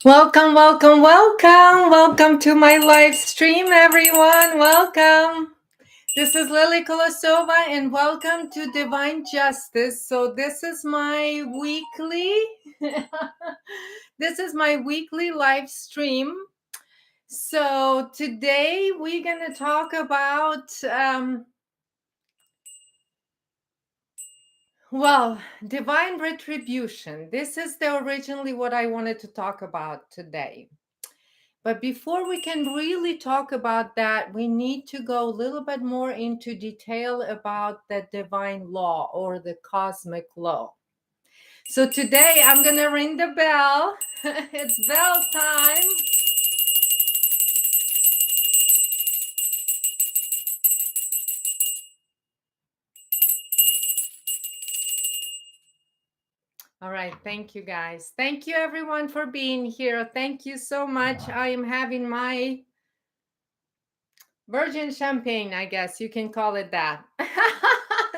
Welcome, welcome, welcome. Welcome to my live stream, everyone. Welcome. This is Lily Kolosova, and welcome to Divine Justice. So this is my weekly this is my weekly live stream. So today we're going to talk about divine retribution. This is originally what I wanted to talk about today. But before we can really talk about that, we need to go a little bit more into detail about the divine law or the cosmic law. So today I'm going to ring the bell. It's bell time. All right. Thank you, guys. Thank you, everyone, for being here. Thank you so much. I am having my virgin champagne, I guess you can call it that.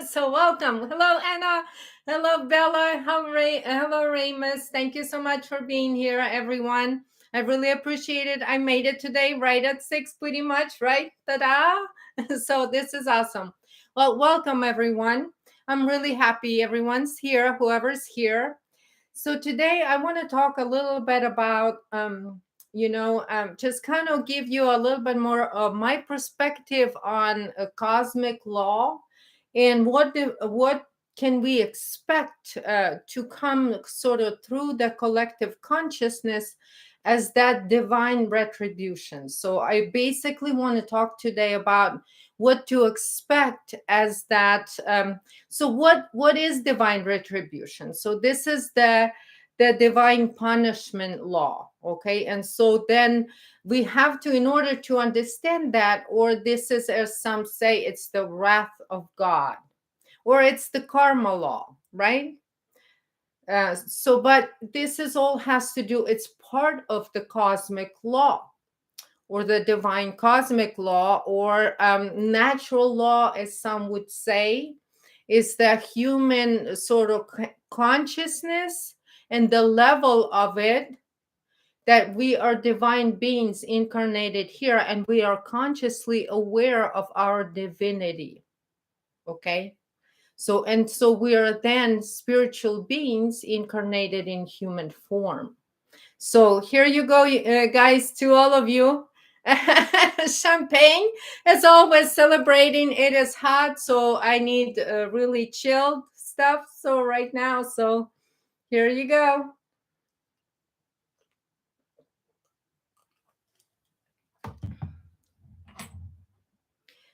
So welcome. Hello, Anna. Hello, Bella. Hello, Ramus. Thank you so much for being here, everyone. I really appreciate it. I made it today right at 6, pretty much, right? Ta-da! So this is awesome. Well, welcome, everyone. I'm really happy everyone's here, whoever's here. So today I want to talk a little bit about just kind of give you a little bit more of my perspective on a cosmic law and what can we expect to come sort of through the collective consciousness as that divine retribution. So I basically want to talk today about what to expect as that. So what is divine retribution? So this is the divine punishment law. Okay, and so then we have to, in order to understand that, or this is, as some say, it's the wrath of God, or it's the karma law, right? But this is all has to do, it's part of the cosmic law or the divine cosmic law, or natural law, as some would say, is the human sort of consciousness and the level of it, that we are divine beings incarnated here and we are consciously aware of our divinity. Okay, so we are then spiritual beings incarnated in human form. So here you go, guys, to all of you. Champagne, as always, celebrating. It is hot, so I need really chilled stuff. So right now, so here you go.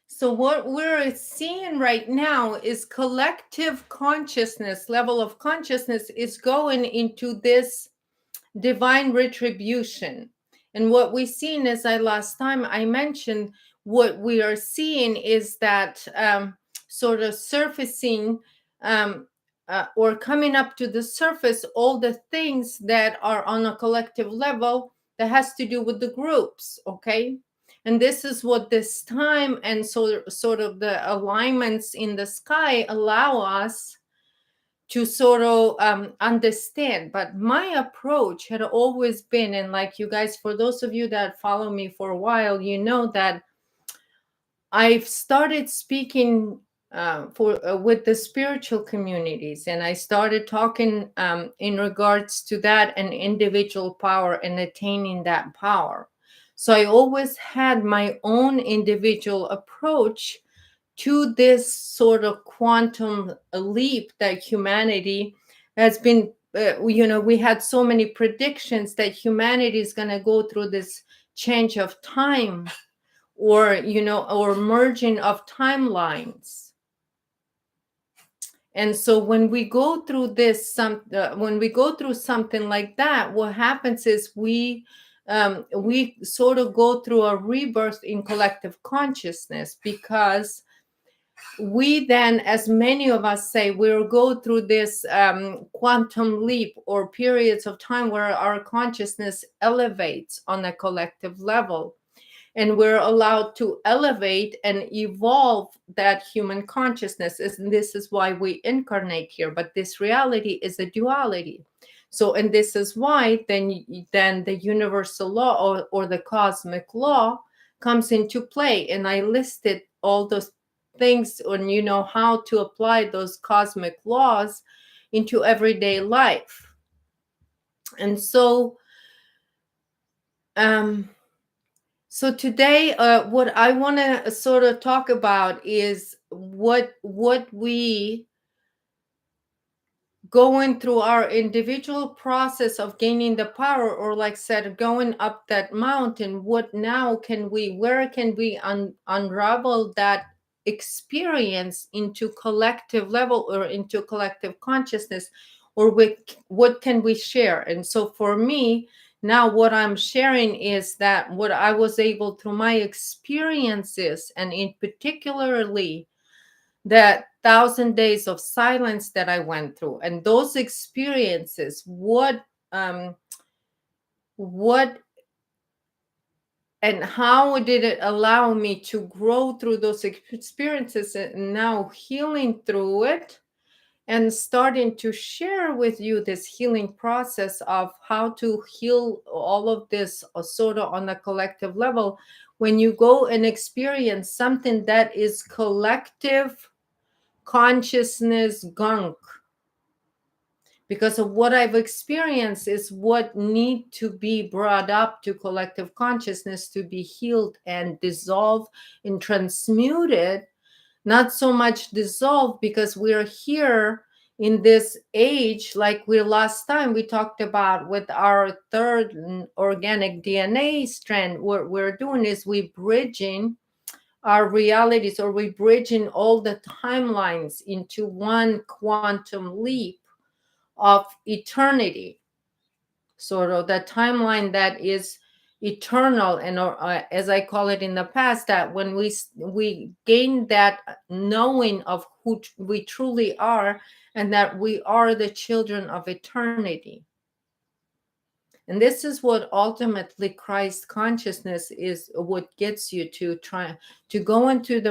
So what we're seeing right now is collective consciousness, level of consciousness is going into this divine retribution. And what we've seen, as last time I mentioned, what we are seeing is that sort of surfacing or coming up to the surface, all the things that are on a collective level that has to do with the groups, okay? And this is what this time and sort of the alignments in the sky allow us to sort of understand. But my approach had always been, and like you guys, for those of you that follow me for a while, you know that I've started speaking with the spiritual communities, and I started talking in regards to that and individual power and attaining that power. So I always had my own individual approach to this sort of quantum leap that humanity has been. We had so many predictions that humanity is going to go through this change of time, or or merging of timelines. And so when we go through when we go through something like that, what happens is we sort of go through a rebirth in collective consciousness, because we then, as many of us say, we'll go through this quantum leap or periods of time where our consciousness elevates on a collective level. And we're allowed to elevate and evolve that human consciousness. And this is why we incarnate here. But this reality is a duality. So, and this is why then the universal law, or the cosmic law, comes into play. And I listed all those things on, how to apply those cosmic laws into everyday life. And so, um, so today, what I want to sort of talk about is what we, going through our individual process of gaining the power, or like said, going up that mountain, where can we unravel that experience into collective level, or into collective consciousness, or what can we share? And so for me now, what I'm sharing is that what I was able, through my experiences, and in particularly that 1,000 days of silence that I went through, and those experiences, um, what and how did it allow me to grow through those experiences, and now healing through it, and starting to share with you this healing process of how to heal all of this, sort of on a collective level. When you go and experience something that is collective consciousness gunk, because of what I've experienced, is what need to be brought up to collective consciousness to be healed and dissolved and transmuted. Not so much dissolved, because we're here in this age, like we last time we talked about with our third organic DNA strand. What we're doing is we bridging our realities, or we bridging all the timelines into one quantum leap of eternity, sort of the timeline that is eternal. And as I call it in the past, that when we gain that knowing of who we truly are, and that we are the children of eternity. And this is what ultimately Christ consciousness is, what gets you to try to go into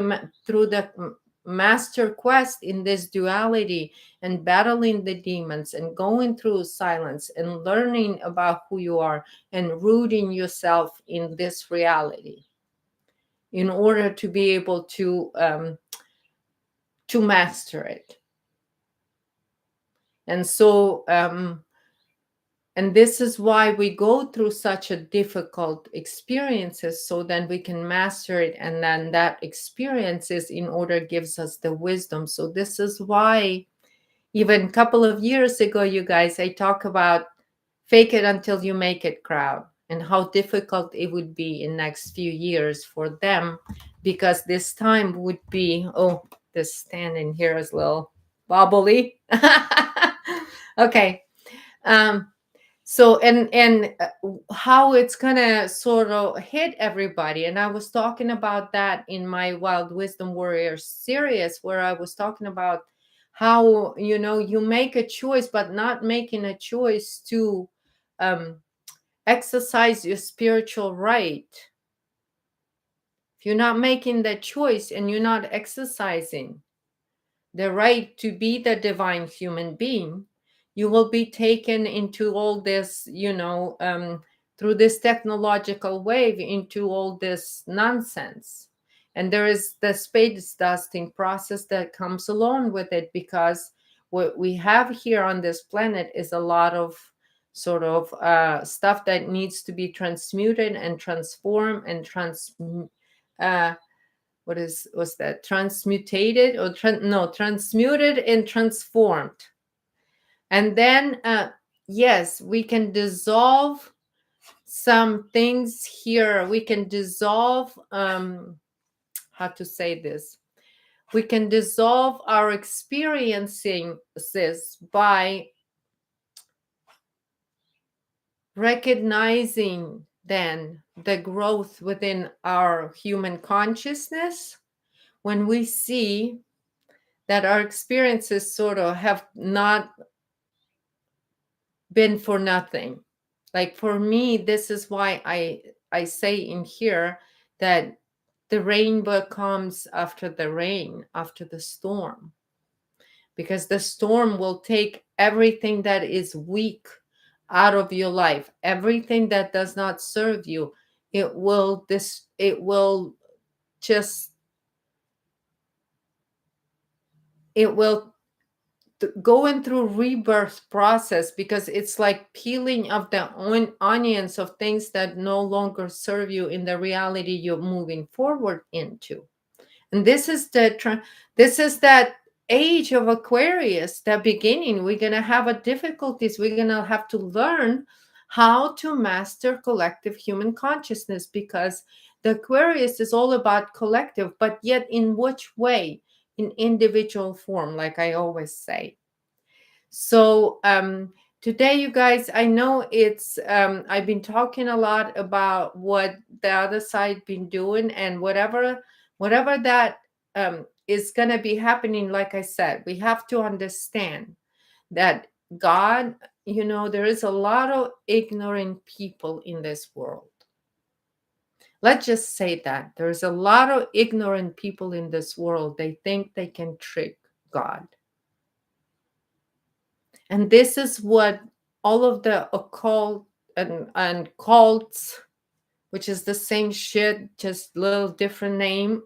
through the master quest in this duality, and battling the demons, and going through silence, and learning about who you are, and rooting yourself in this reality, in order to be able to master it. And so and this is why we go through such a difficult experiences, so then we can master it, and then that experiences in order gives us the wisdom. So this is why even a couple of years ago, you guys, I talk about fake it until you make it crowd, and how difficult it would be in next few years for them, because this time would be, this stand in here is a little wobbly. Okay. So and how it's gonna sort of hit everybody. And I was talking about that in my Wild Wisdom Warrior series, where I was talking about how, you make a choice, but not making a choice to exercise your spiritual right. If you're not making that choice, and you're not exercising the right to be the divine human being, you will be taken into all this, through this technological wave, into all this nonsense. And there is the space dusting process that comes along with it, because what we have here on this planet is a lot of sort of stuff that needs to be transmuted and transformed and was that, transmutated, or transmuted and transformed. And then yes, we can dissolve some things here. We can dissolve how to say this, we can dissolve our experiences by recognizing then the growth within our human consciousness, when we see that our experiences sort of have not been for nothing. Like for me, this is why I say in here that the rainbow comes after the rain, after the storm, because the storm will take everything that is weak out of your life. Everything that does not serve you, it will just it will going through rebirth process, because it's like peeling of the onions of things that no longer serve you in the reality you're moving forward into. And this is that age of Aquarius, the beginning. We're gonna have a difficulties. We're gonna have to learn how to master collective human consciousness, because the Aquarius is all about collective, but yet in which way? In individual form, like I always say. So today, you guys, I know it's I've been talking a lot about what the other side been doing, and whatever that is going to be happening. Like I said, we have to understand that God, there is a lot of ignorant people in this world. Let's just say that there's a lot of ignorant people in this world. They think they can trick God. And this is what all of the occult and cults, which is the same shit, just little different name.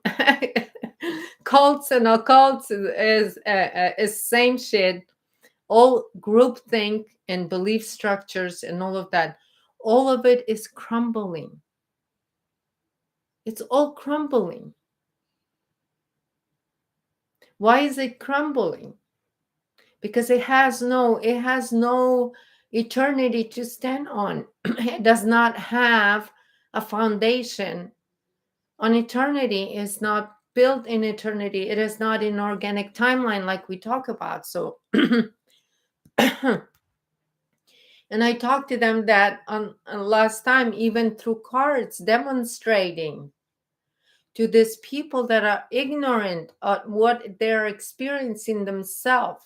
Cults and occults is same shit. All groupthink and belief structures and all of that. All of it is crumbling. It's all crumbling. Why is it crumbling? Because it has no eternity to stand on. It does not have a foundation on eternity. It's not built in eternity. It is not in organic timeline like we talk about. So and I talked to them that on last time, even through cards, demonstrating to these people that are ignorant of what they're experiencing themselves.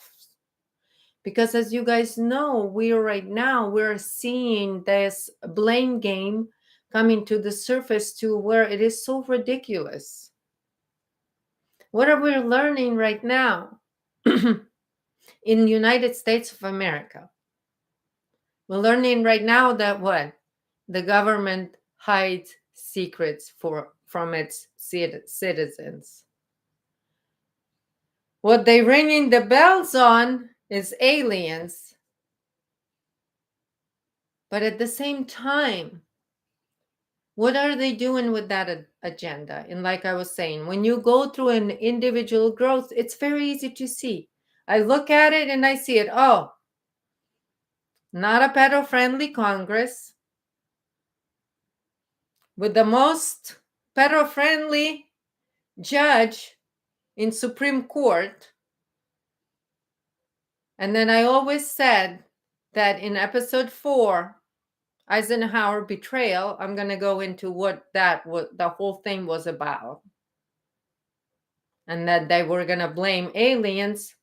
Because as you guys know, we're seeing this blame game coming to the surface, to where it is so ridiculous. What are we learning right now in the United States of America? We're learning right now that what? The government hides secrets from its citizens. What they ringing the bells on is aliens. But at the same time, what are they doing with that agenda? And like I was saying, when you go through an individual growth, it's very easy to see. I look at it and I see it. Oh, not a pedo-friendly Congress, with the most pedo-friendly judge in Supreme Court. And then I always said that in episode 4, Eisenhower betrayal, I'm going to go into what the whole thing was about. And that they were going to blame aliens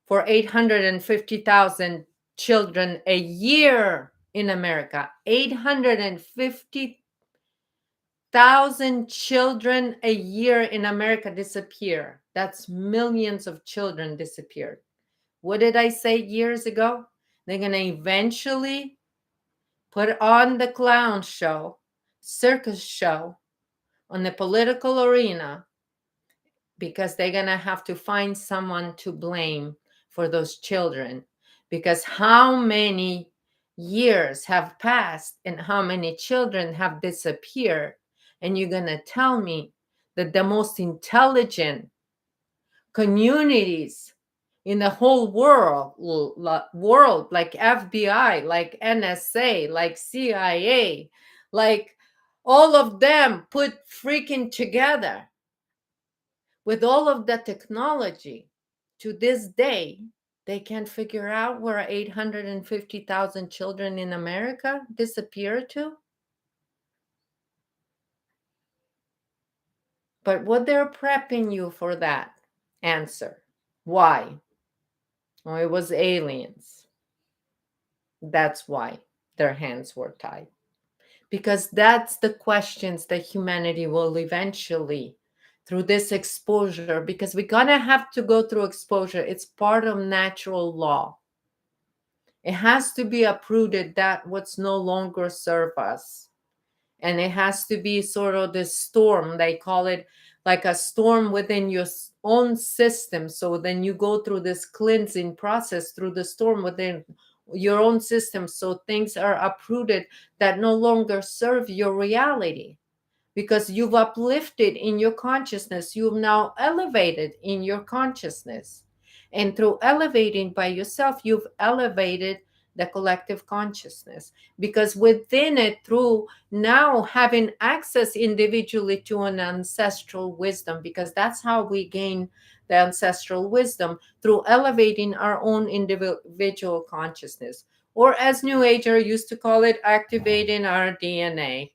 for 850,000 children a year in America. 850,000 children a year in America disappear. That's millions of children disappeared. What did I say years ago? They're going to eventually put on the clown show, circus show on the political arena, because they're going to have to find someone to blame for those children. Because how many years have passed and how many children have disappeared? And you're going to tell me that the most intelligent communities in the whole world, like FBI, like NSA, like CIA, like all of them put freaking together with all of the technology, to this day, they can't figure out where 850,000 children in America disappeared to? But what they're prepping you for that answer. Why? Oh, it was aliens. That's why their hands were tied. Because that's the questions that humanity will eventually, through this exposure, because we're going to have to go through exposure. It's part of natural law. It has to be uprooted, that what's no longer serve us. And it has to be sort of the storm, they call it, like a storm within your own system. So then you go through this cleansing process through the storm within your own system, so things are uprooted that no longer serve your reality, because you've uplifted in your consciousness, you've now elevated in your consciousness. And through elevating by yourself, you've elevated the collective consciousness, because within it, through now having access individually to an ancestral wisdom, because that's how we gain the ancestral wisdom, through elevating our own individual consciousness, or as New Ager used to call it, activating our DNA.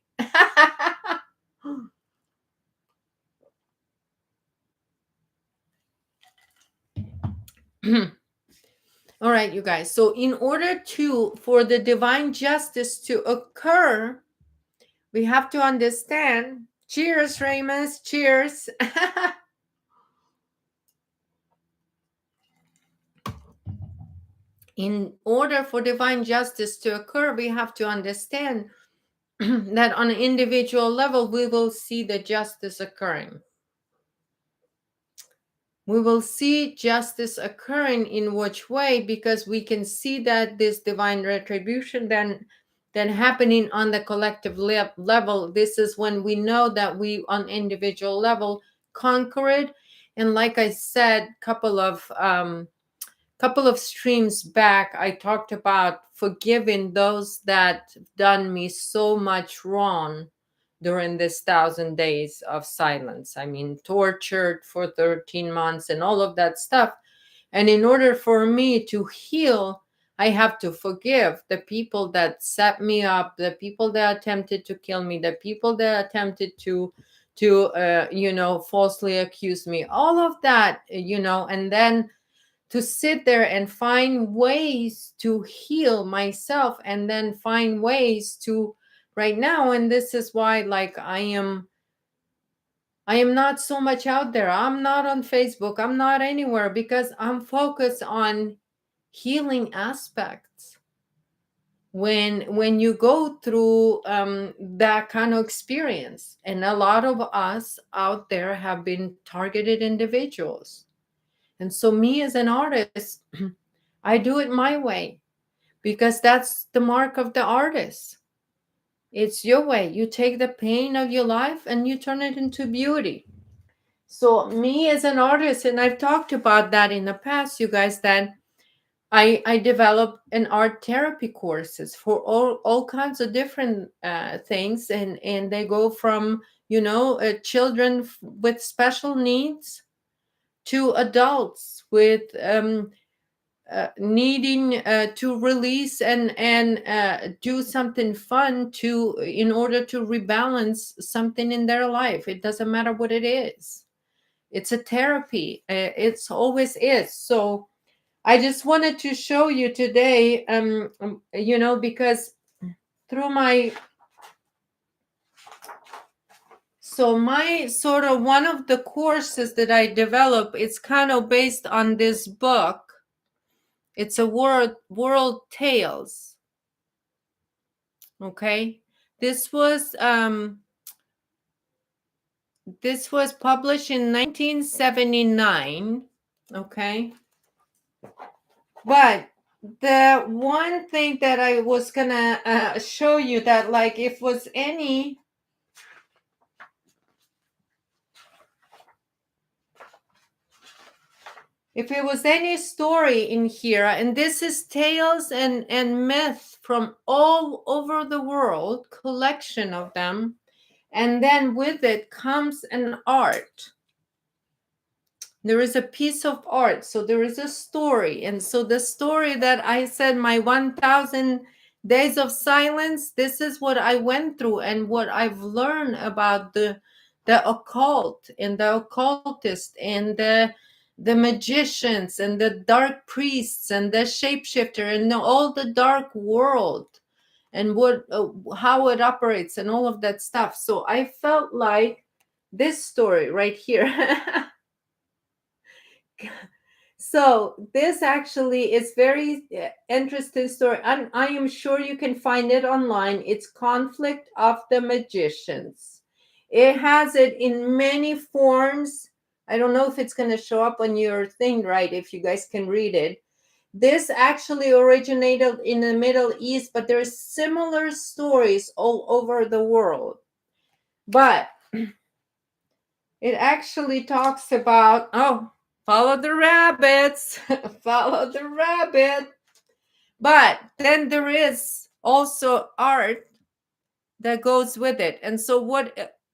All right, you guys. So in order for the divine justice to occur, we have to understand. Cheers, Ramus. Cheers. In order for divine justice to occur, we have to understand that on an individual level, we will see the justice occurring. We will see justice occurring in which way? Because we can see that this divine retribution then happening on the collective level. This is when we know that we on individual level conquer it. And like I said, couple of streams back, I talked about forgiving those that done me so much wrong during this 1,000 days of silence. I mean, tortured for 13 months and all of that stuff. And in order for me to heal, I have to forgive the people that set me up, the people that attempted to kill me, the people that attempted to falsely accuse me, all of that, and then to sit there and find ways to heal myself, and then find ways to right now. And this is why, like, I am not so much out there. I'm not on Facebook, I'm not anywhere, because I'm focused on healing aspects. When you go through that kind of experience, and a lot of us out there have been targeted individuals. And so me as an artist, I do it my way, because that's the mark of the artist. It's your way. You take the pain of your life and you turn it into beauty. So me as an artist, and I've talked about that in the past, you guys, that I develop an art therapy courses for all kinds of different things, and they go from children with special needs to adults with needing to release and do something fun in order to rebalance something in their life. It doesn't matter what it is. It's a therapy. It's always is. So I just wanted to show you today, because through my sort of one of the courses that I develop, it's kind of based on this book. It's a world tales. Okay, this was published in 1979. Okay, but the one thing that I was gonna show you, that like if it was any story in here, and this is tales and myth from all over the world, collection of them, and then with it comes an art. There is a piece of art, so there is a story. And so the story that I said, my 1,000 days of silence, this is what I went through and what I've learned about the occult and the occultist and the magicians and the dark priests and the shapeshifter and all the dark world, and how it operates and all of that stuff. So I felt like this story right here. So this actually is very interesting story, and I am sure you can find it online. It's Conflict of the Magicians. It has it in many forms. I don't know if it's going to show up on your thing, right? If you guys can read it. This actually originated in the Middle East, but there's similar stories all over the world. But it actually talks about, follow the rabbits, follow the rabbit. But then there is also art that goes with it. And so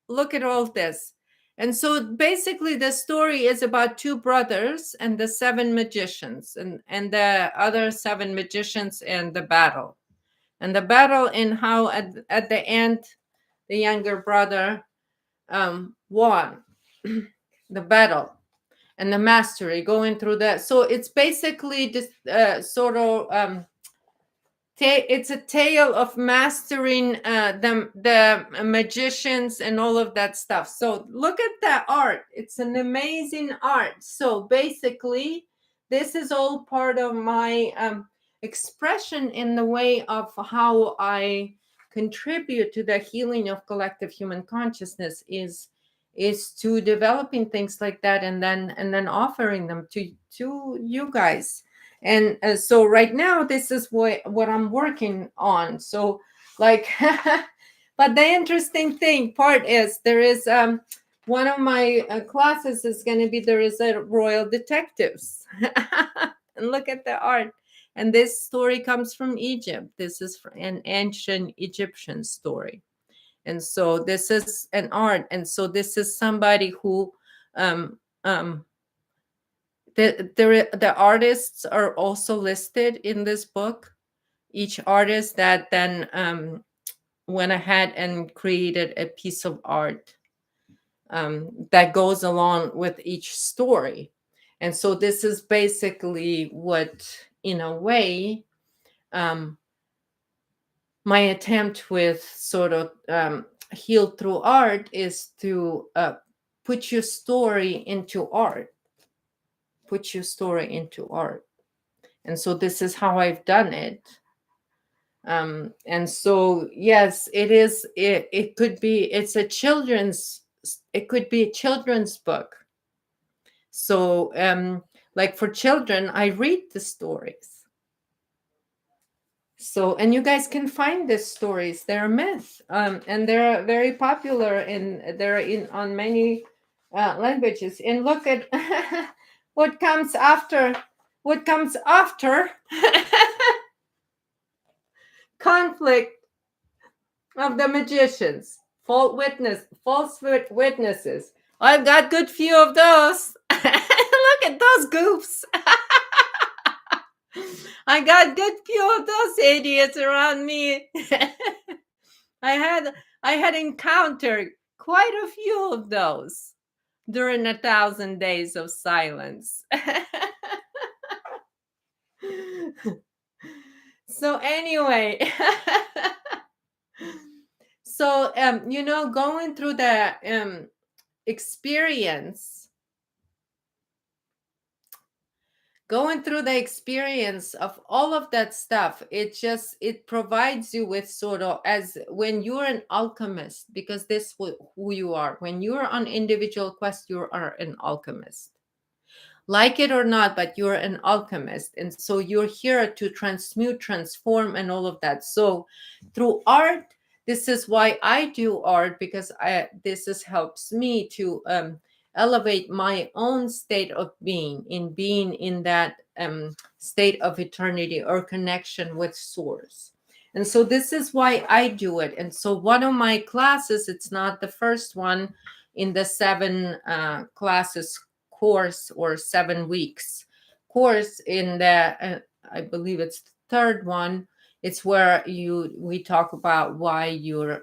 look at all this. And so basically the story is about two brothers and the seven magicians and the other seven magicians and the battle. And the battle and how at the end the younger brother won the battle and the mastery going through that. So it's basically just sort of it's a tale of mastering the magicians and all of that stuff. So look at that art. It's an amazing art. So basically, this is all part of my expression in the way of how I contribute to the healing of collective human consciousness is to developing things like that and then offering them to you guys. And so right now this is what I'm working on. So like but the interesting part is there is one of my classes is going to be there is a royal detectives. And look at the art. And this story comes from Egypt. This is an ancient Egyptian story. And so this is an art. And so this is somebody who the artists are also listed in this book. Each artist that then went ahead and created a piece of art that goes along with each story. And so this is basically what, in a way, my attempt with sort of heal through art is to put your story into art. Put your story into art. And so this is how I've done it. And so, yes, it is. It could be. It's a children's. It could be a children's book. So, like for children, I read the stories. So, and you guys can find these stories. They're myth, and they're very popular, and they're in on many languages. And look at what comes after. What comes after conflict of the magicians, false witnesses. I've got good few of those. Look at those goofs. I got good few of those idiots around me. I had encountered quite a few of those during 1,000 days of silence. So anyway, so going through the experience of all of that stuff, it provides you with sort of, as when you're an alchemist, because this is who you are. When you're on individual quest, you are an alchemist, like it or not, but you're an alchemist. And so you're here to transmute, transform, and all of that. So through art, this is why I do art, because this helps me to elevate my own state of being in that state of eternity or connection with source. And so this is why I do it. And so one of my classes, it's not the first one in the 7 classes course or 7 weeks course, in the I believe it's the third one. It's where we talk about why you're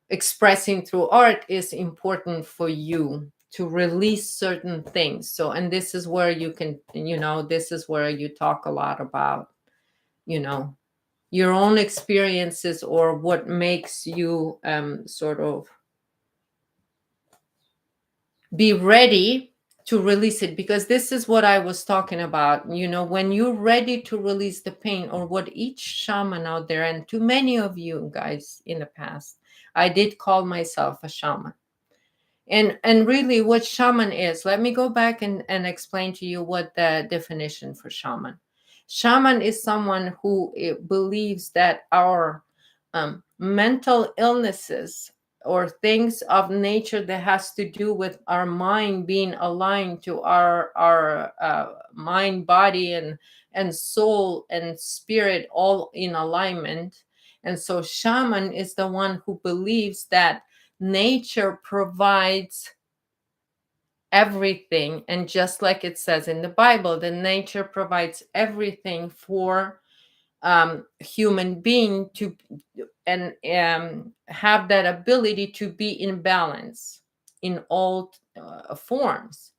expressing through art is important for you to release certain things. So, and this is where you can, this is where you talk a lot about, your own experiences, or what makes you sort of be ready to release it, because this is what I was talking about. You know, when you're ready to release the pain, or what each shaman out there, and to many of you guys in the past, I did call myself a shaman. And really, what shaman is, let me go back and explain to you what the definition for shaman. Shaman is someone who believes that our mental illnesses or things of nature that has to do with our mind being aligned to our mind, body, and soul and spirit, all in alignment. And so shaman is the one who believes that nature provides everything, and just like it says in the Bible, the nature provides everything for human being to and have that ability to be in balance in all forms.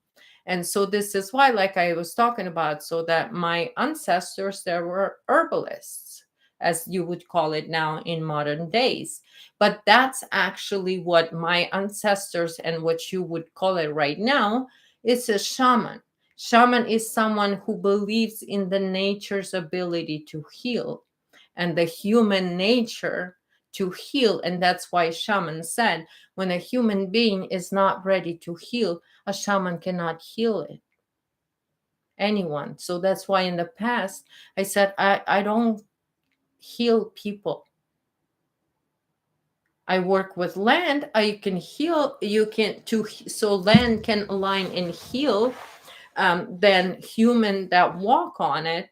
And so this is why, like I was talking about, so that my ancestors, there were herbalists, as you would call it now in modern days. But that's actually what my ancestors, and what you would call it right now, is a shaman. Shaman is someone who believes in the nature's ability to heal, and the human nature to heal. And that's why shaman said, when a human being is not ready to heal, a shaman cannot heal it, anyone. So that's why in the past I said, I don't heal people. I work with land. I can heal. You can to so land can align and heal. Then human that walk on it,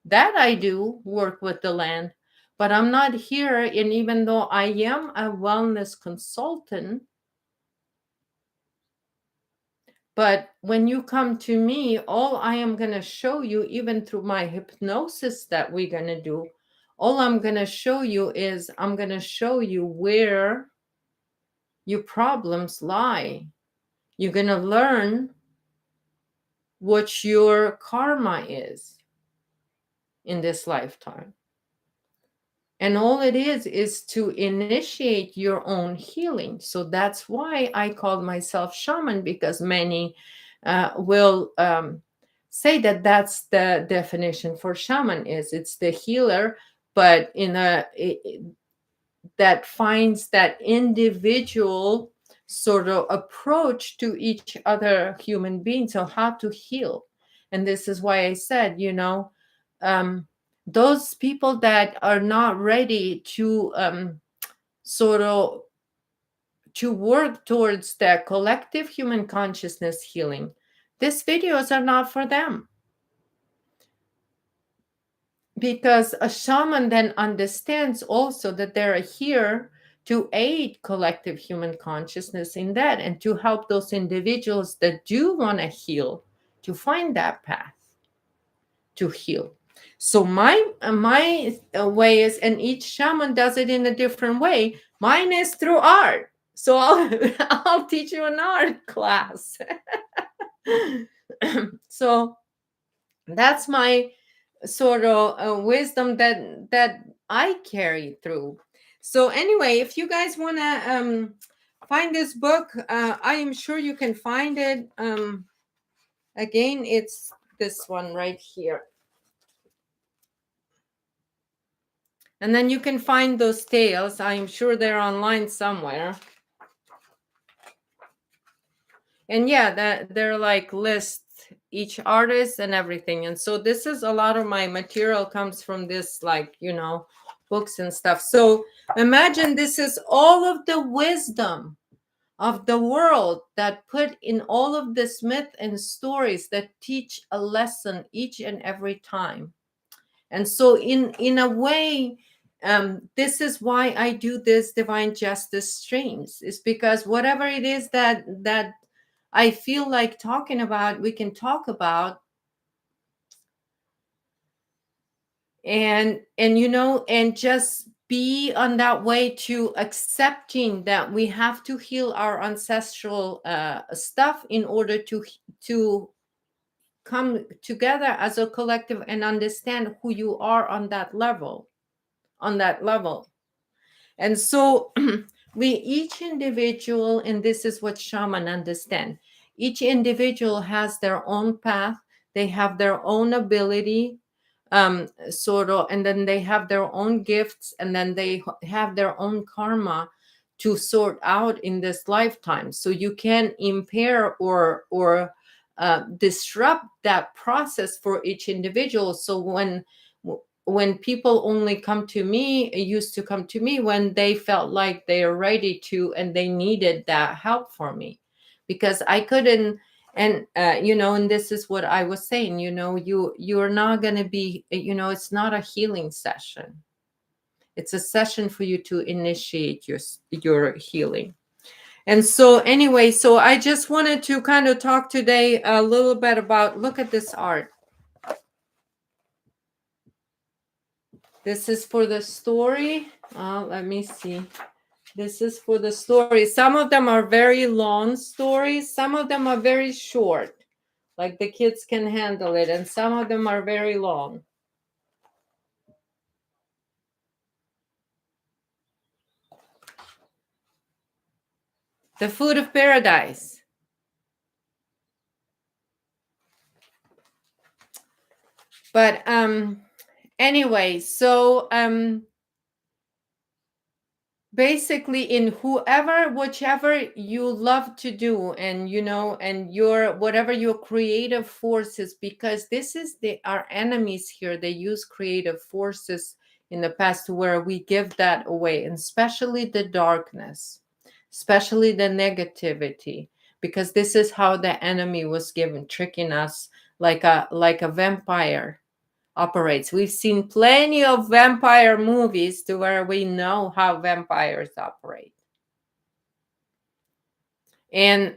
that I do work with the land. But I'm not here. And even though I am a wellness consultant, but when you come to me, all I am going to show you, even through my hypnosis that we're going to do, all I'm going to show you is I'm going to show you where your problems lie. You're going to learn what your karma is in this lifetime. And all it is to initiate your own healing. So that's why I called myself shaman, because many will say that that's the definition for shaman, is it's the healer, but that finds that individual sort of approach to each other human being, so how to heal. And this is why I said, those people that are not ready to sort of to work towards the collective human consciousness healing, these videos are not for them. Because a shaman then understands also that they're here to aid collective human consciousness in that, and to help those individuals that do want to heal to find that path to heal. So my way is, and each shaman does it in a different way. Mine is through art. So I'll teach you an art class. So that's my sort of wisdom that I carry through. So anyway, if you guys want to find this book, I am sure you can find it. Again, it's this one right here. And then you can find those tales. I'm sure they're online somewhere. And yeah, they're like list each artist and everything. And so this is a lot of my material comes from this, like, books and stuff. So imagine this is all of the wisdom of the world that put in all of this myth and stories that teach a lesson each and every time. And so in a way, this is why I do this divine justice streams, is because whatever it is that I feel like talking about, we can talk about. And just be on that way to accepting that we have to heal our ancestral stuff in order to come together as a collective and understand who you are on that level. And so we each individual, and this is what shaman understand, Each individual has their own path. They have their own ability, sort of, and then they have their own gifts, and then they have their own karma to sort out in this lifetime. So you can impair or disrupt that process for each individual. So when people only come to me, used to come to me when they felt like they are ready to, and they needed that help for me, because I couldn't. And and this is what I was saying, you're not going to be, it's not a healing session. It's a session for you to initiate your healing. And so anyway, so I just wanted to kind of talk today a little bit about, look at this art. This is for the story. Let me see. This is for the story. Some of them are very long stories. Some of them are very short, like the kids can handle it. And some of them are very long. The food of paradise. But anyway, so basically, in whichever you love to do, and and your whatever your creative forces, because this is our enemies here. They use creative forces in the past where we give that away, and especially the darkness, especially the negativity, because this is how the enemy was given, tricking us like a vampire operates. We've seen plenty of vampire movies to where we know how vampires operate. And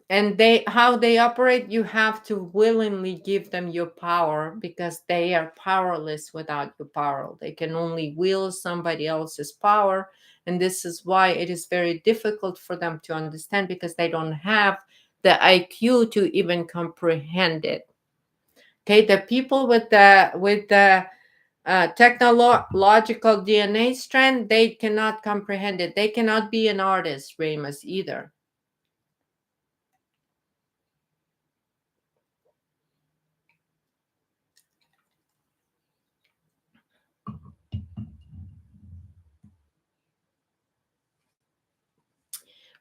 and how they operate, you have to willingly give them your power, because they are powerless without your power. They can only wield somebody else's power. And this is why it is very difficult for them to understand, because they don't have the IQ to even comprehend it. Okay, the people with the technological DNA strand, they cannot comprehend it. They cannot be an artist, Ramus, either.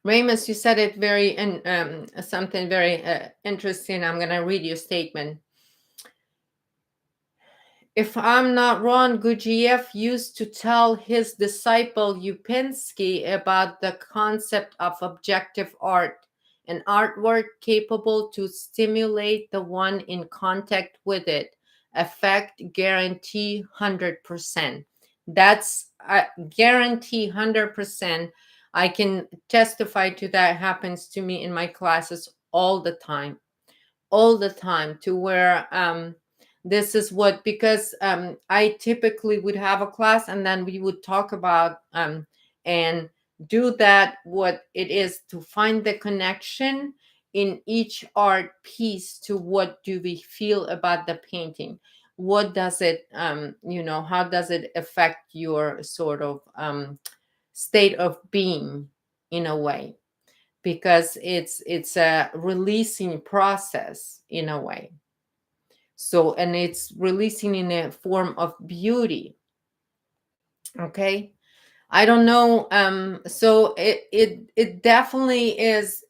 Ramus, you said it very, and something very interesting. I'm going to read your statement. If I'm not wrong, Gurdjieff used to tell his disciple Upinski about the concept of objective art, an artwork capable to stimulate the one in contact with it. Effect guarantee 100%. That's a guarantee 100%. I can testify to that. Happens to me in my classes all the time, to where this is what, because I typically would have a class, and then we would talk about and do that, what it is to find the connection in each art piece to what do we feel about the painting. What does it how does it affect your sort of state of being, in a way, because it's a releasing process, in a way. So, and it's releasing in a form of beauty. Okay, I don't know. So it definitely is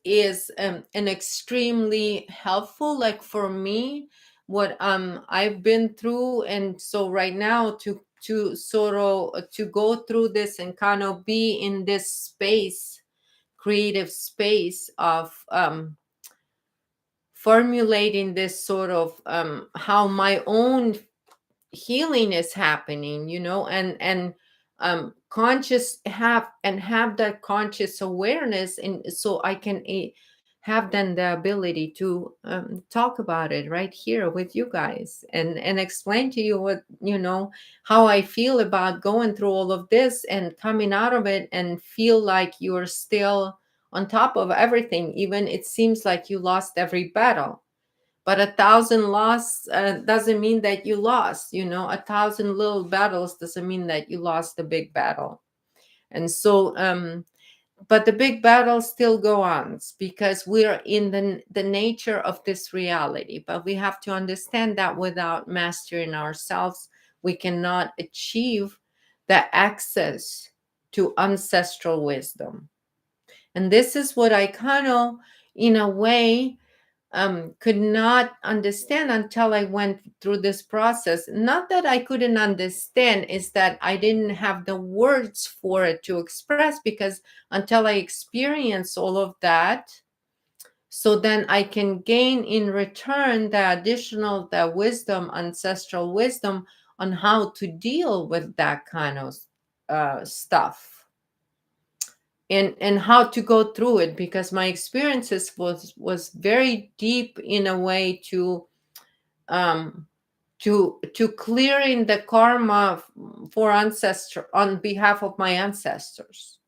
an extremely helpful, like for me, what I've been through. And so right now, to sort of to go through this and kind of be in this space, creative space of formulating this sort of how my own healing is happening, and conscious have that conscious awareness, and so I can have then the ability to talk about it right here with you guys, and explain to you what, how I feel about going through all of this and coming out of it, and feel like you're still on top of everything, even it seems like you lost every battle. But 1,000 loss doesn't mean that you lost. 1,000 little battles doesn't mean that you lost the big battle. And so but the big battle still go on because we're in the nature of this reality. But we have to understand that without mastering ourselves, we cannot achieve the access to ancestral wisdom. And this is what I kind of, in a way, could not understand until I went through this process. Not that I couldn't understand, is that I didn't have the words for it to express, because until I experience all of that, so then I can gain in return the additional, the wisdom, ancestral wisdom, on how to deal with that kind of stuff, and how to go through it, because my experiences was very deep in a way um to clearing the karma for ancestor, on behalf of my ancestors.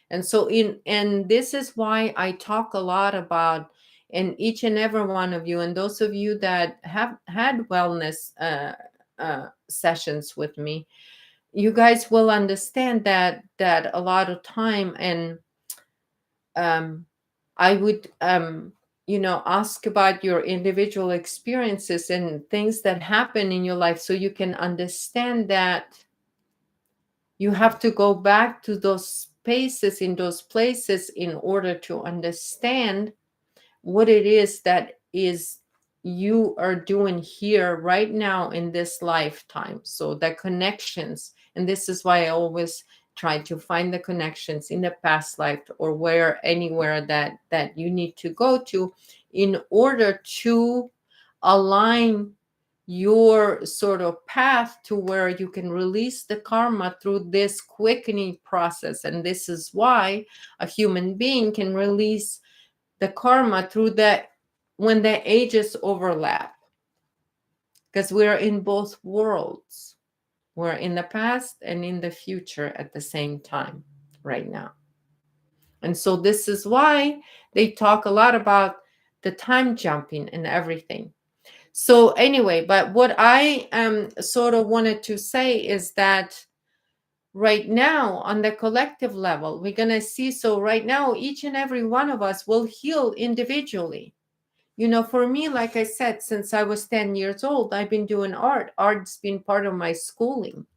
And so and this is why I talk a lot about, and each and every one of you, and those of you that have had wellness sessions with me, you guys will understand that a lot of time. And I would ask about your individual experiences and things that happen in your life, so you can understand that you have to go back to those spaces, in those places, in order to understand what it is that is you are doing here right now in this lifetime. So the connections, and this is why I always try to find the connections in the past life, or where anywhere that you need to go to, in order to align your sort of path to where you can release the karma through this quickening process. And this is why a human being can release the karma through that, when the ages overlap, because we're in both worlds. We're in the past and in the future at the same time right now. And so this is why they talk a lot about the time jumping and everything. So anyway, but what I sort of wanted to say is that right now, on the collective level, we're going to see, so right now each and every one of us will heal individually. For me, like I said, since I was 10 years old, I've been doing art. Art's been part of my schooling.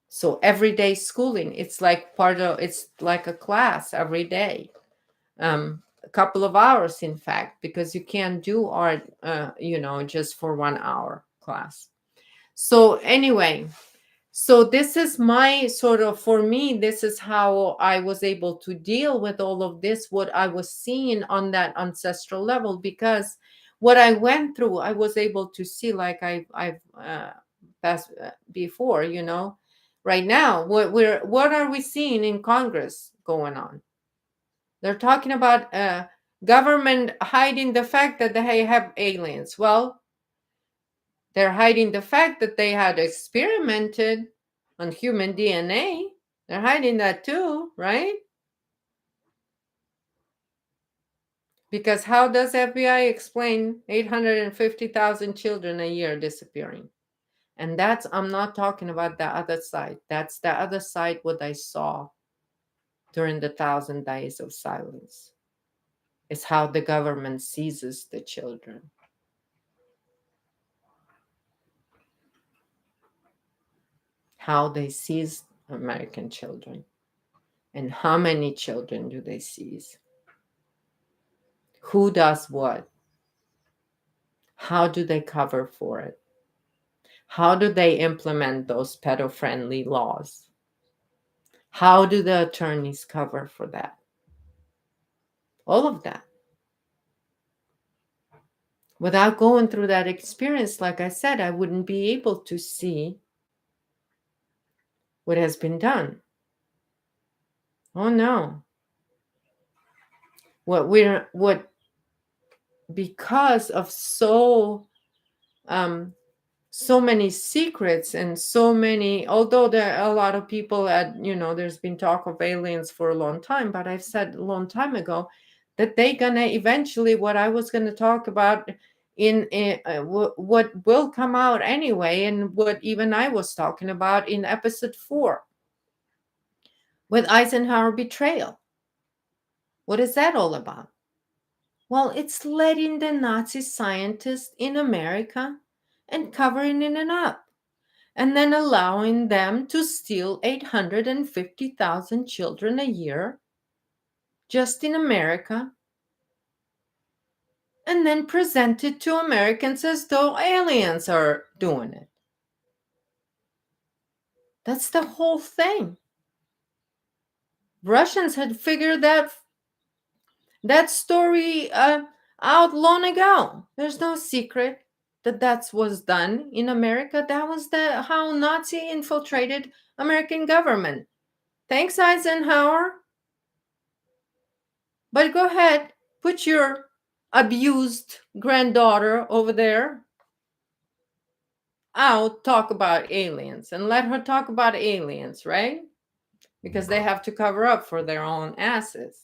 So everyday schooling, it's like it's like a class every day. A couple of hours, in fact, because you can't do art, just for 1 hour class. So anyway, so this is my sort of, for me, this is how I was able to deal with all of this, what I was seeing on that ancestral level, because what I went through, I was able to see, like I've passed before, right now, what are we seeing in Congress going on? They're talking about government hiding the fact that they have aliens. Well, they're hiding the fact that they had experimented on human DNA. They're hiding that too, right? Because how does FBI explain 850,000 children a year disappearing? And I'm not talking about the other side. That's the other side, what I saw during the 1,000 days of silence. Is how the government seizes the children. How they seize American children. And how many children do they seize? Who does what? How do they cover for it? How do they implement those pedo-friendly laws? How do the attorneys cover for that? All of that. Without going through that experience, like I said, I wouldn't be able to see what has been done. Oh no. Because of so many secrets, and so many, although there are a lot of people there's been talk of aliens for a long time, but I've said a long time ago that they gonna eventually, what I was gonna talk about what will come out anyway, and what even I was talking about in episode 4, with Eisenhower betrayal. What is that all about? Well, it's letting the Nazi scientists in America and covering it up, and then allowing them to steal 850,000 children a year just in America, and then present it to Americans as though aliens are doing it. That's the whole thing. Russians had figured that story out long ago. There's no secret that was done in America. That was how Nazi infiltrated American government. Thanks, Eisenhower. But go ahead, put your abused granddaughter over there out, talk about aliens, and let her talk about aliens, right? Because they have to cover up for their own asses.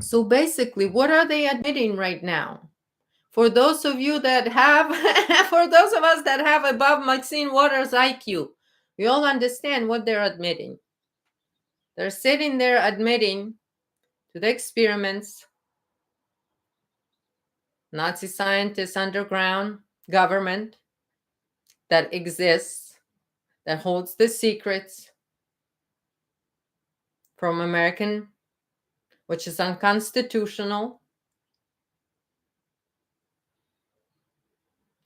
So basically, what are they admitting right now? For those of you that have, for those of us that have above Maxine Waters' IQ, we all understand what they're admitting. They're sitting there admitting to the experiments, Nazi scientists, underground government that exists, that holds the secrets from American, which is unconstitutional.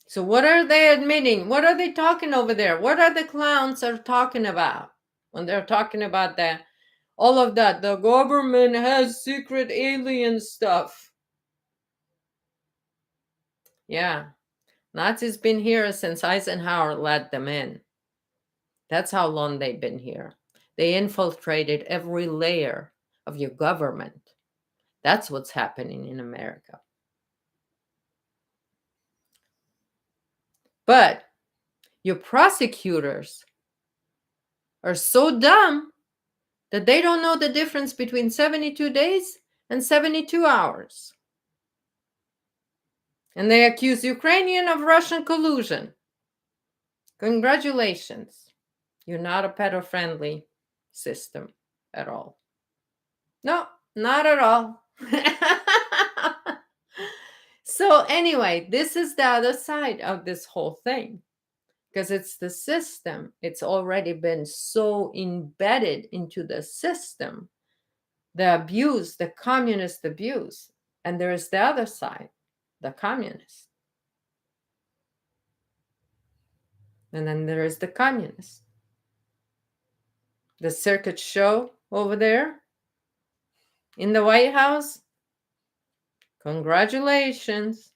So what are they admitting? What are they talking over there? What are the clowns are talking about when they're talking about that? All of that. The government has secret alien stuff. Yeah. Nazis been here since Eisenhower let them in. That's how long they've been here. They infiltrated every layer of your government. That's what's happening in America. But your prosecutors are so dumb that they don't know the difference between 72 days and 72 hours. And they accuse Ukrainian of Russian collusion. Congratulations. You're not a pedo-friendly system at all. No, not at all. So anyway, this is the other side of this whole thing. Because it's the system. It's already been so embedded into the system. The abuse, the communist abuse. And there is the other side, the communist. And then there is the communist. The circuit show over there in the White House. Congratulations,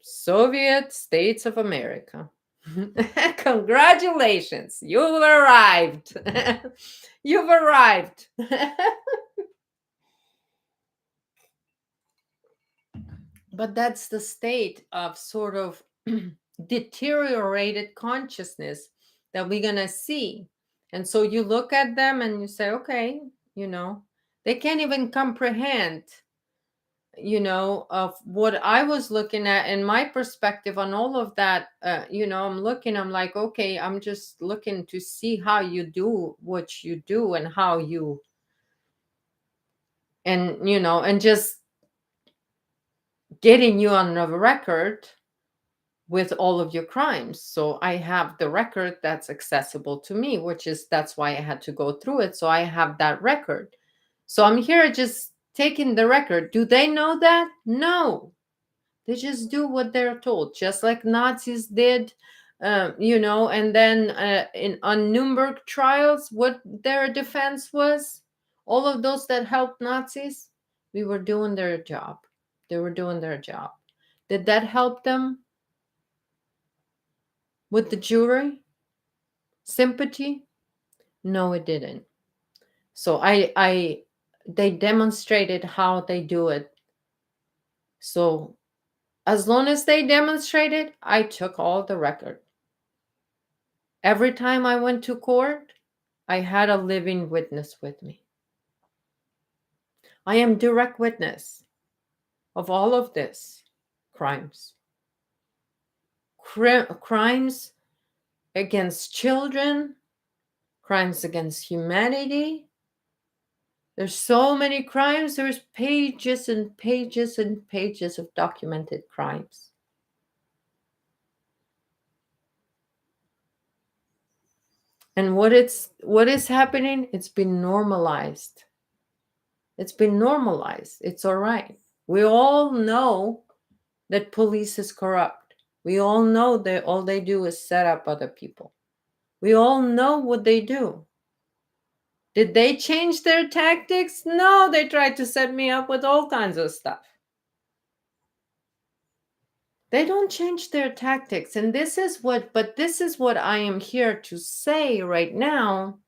Soviet States of America. Congratulations, you've arrived. You've arrived. But that's the state of sort of deteriorated consciousness that we're going to see. And so you look at them and you say, okay, they can't even comprehend, of what I was looking at and my perspective on all of that. I'm like, okay, I'm just looking to see how you do what you do and how you, and just getting you on the record with all of your crimes. So I have the record that's accessible to me, that's why I had to go through it. So I have that record. So I'm here just taking the record. Do they know that? No. They just do what they're told, just like Nazis did, and then on Nuremberg trials, what their defense was, all of those that helped Nazis, we were doing their job. They were doing their job. Did that help them with the jury? Sympathy? No, it didn't. So they demonstrated how they do it. So as long as they demonstrated, I took all the record. Every time I went to court, I had a living witness with me. I am direct witness of all of this crimes. Crimes against children, crimes against humanity. There's so many crimes. There's pages and pages and pages of documented crimes. And what is happening? It's been normalized. It's been normalized. It's all right. We all know that police is corrupt. We all know that all they do is set up other people. We all know what they do. Did they change their tactics? No, they tried to set me up with all kinds of stuff. They don't change their tactics. And this is what I am here to say right now.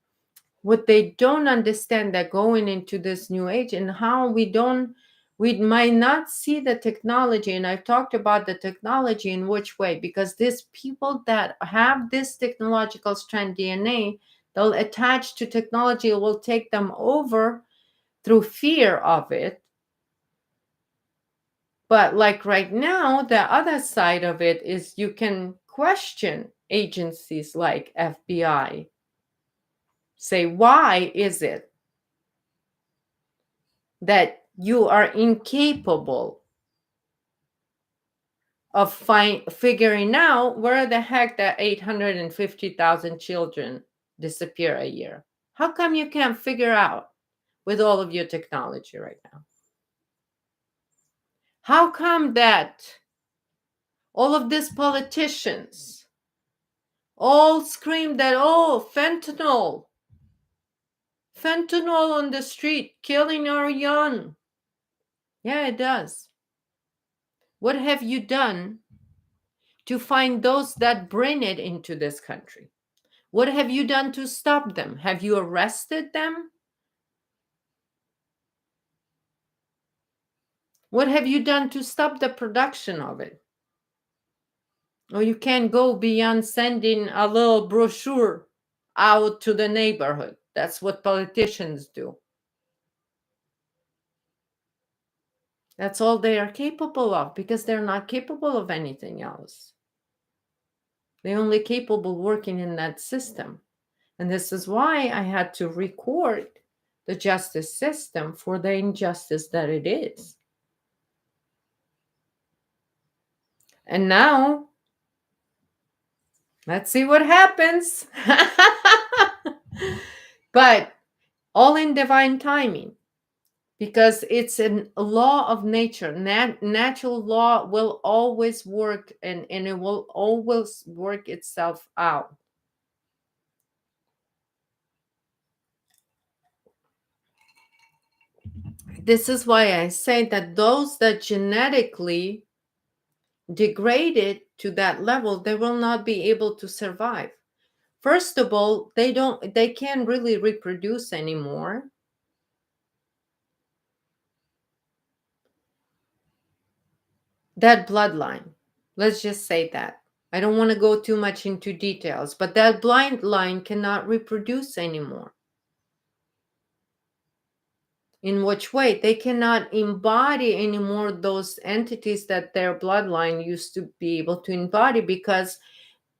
What they don't understand, that going into this new age, and how we might not see the technology. And I've talked about the technology in which way, because these people that have this technological strand DNA, they'll attach to technology, it will take them over through fear of it. But like right now, the other side of it is you can question agencies like FBI. Say, why is it that you are incapable of figuring out where the heck that 850,000 children disappear a year? How come you can't figure out with all of your technology right now? How come that all of these politicians all scream that, oh, fentanyl on the street, killing our young? Yeah, it does. What have you done to find those that bring it into this country? What have you done to stop them? Have you arrested them? What have you done to stop the production of it? Or you can't go beyond sending a little brochure out to the neighborhood. That's what politicians do. That's all they are capable of, because they're not capable of anything else. They're only capable working in that system. And this is why I had to record the justice system for the injustice that it is. And now, let's see what happens. But all in divine timing, because it's a law of nature. Natural law will always work, and it will always work itself out. This is why I say that those that genetically degraded to that level, they will not be able to survive. First of all, they can't really reproduce anymore. That bloodline, let's just say that. I don't want to go too much into details, but that blind line cannot reproduce anymore. In which way? They cannot embody anymore those entities that their bloodline used to be able to embody, because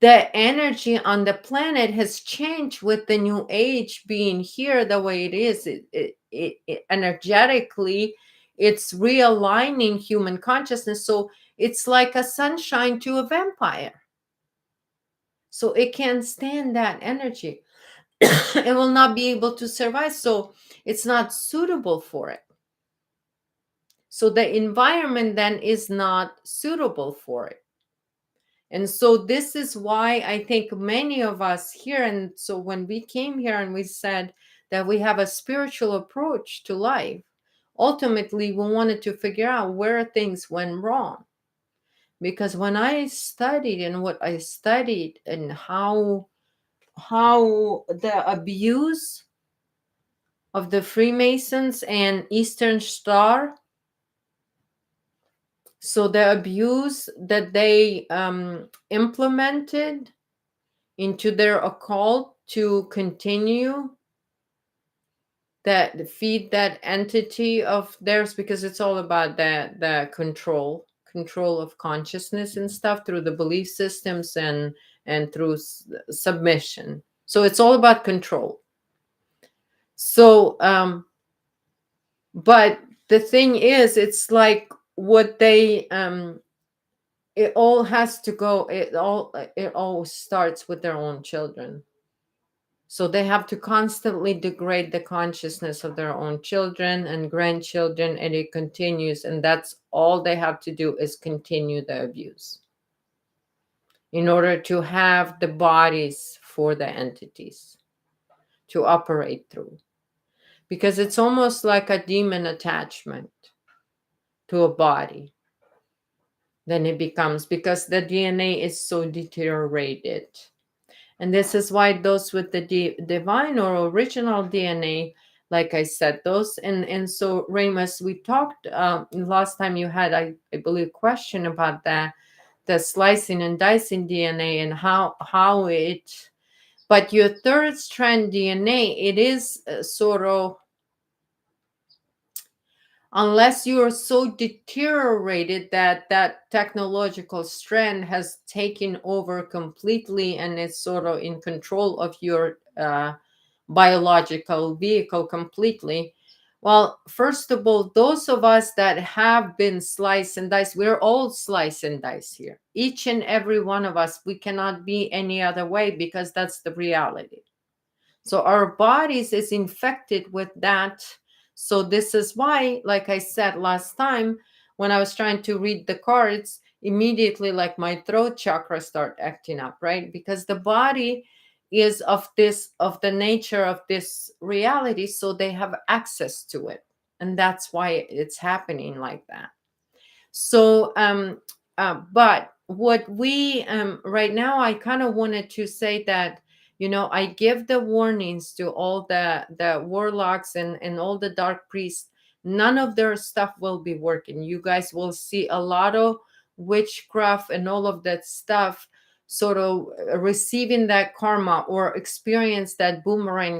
the energy on the planet has changed with the new age being here the way it is. It energetically, it's realigning human consciousness. So it's like a sunshine to a vampire. So it can't stand that energy. It will not be able to survive. So it's not suitable for it. So the environment then is not suitable for it. And so this is why I think many of us here, and so when we came here and we said that we have a spiritual approach to life, ultimately we wanted to figure out where things went wrong. Because when I studied, and what I studied, and how the abuse of the Freemasons and Eastern Star, so the abuse that they implemented into their occult to continue that, feed that entity of theirs, because it's all about the control of consciousness and stuff through the belief systems and and through submission. So it's all about control. So but the thing is, it's like what they it all has to go, it all starts with their own children. So they have to constantly degrade the consciousness of their own children and grandchildren, and it continues. And that's all they have to do, is continue the abuse in order to have the bodies for the entities to operate through. Because it's almost like a demon attachment to a body. Then it becomes, because the DNA is so deteriorated. And this is why those with the divine or original DNA, like I said, those, and so Ramus, we talked last time you had, I believe, question about that, the slicing and dicing DNA and how it, but your third strand DNA, it is sort of, unless you are so deteriorated that that technological strand has taken over completely and is sort of in control of your biological vehicle completely. Well, first of all, those of us that have been sliced and diced, we're all slice and dice here. Each and every one of us, we cannot be any other way, because that's the reality. So our bodies is infected with that. So this is why, like I said last time, when I was trying to read the cards, immediately like my throat chakra start acting up, right? Because the body is of the nature of this reality, so they have access to it. And that's why it's happening like that. So but what we right now, I kind of wanted to say that, I give the warnings to all the warlocks and all the dark priests. None of their stuff will be working. You guys will see a lot of witchcraft and all of that stuff, sort of receiving that karma or experience that boomerang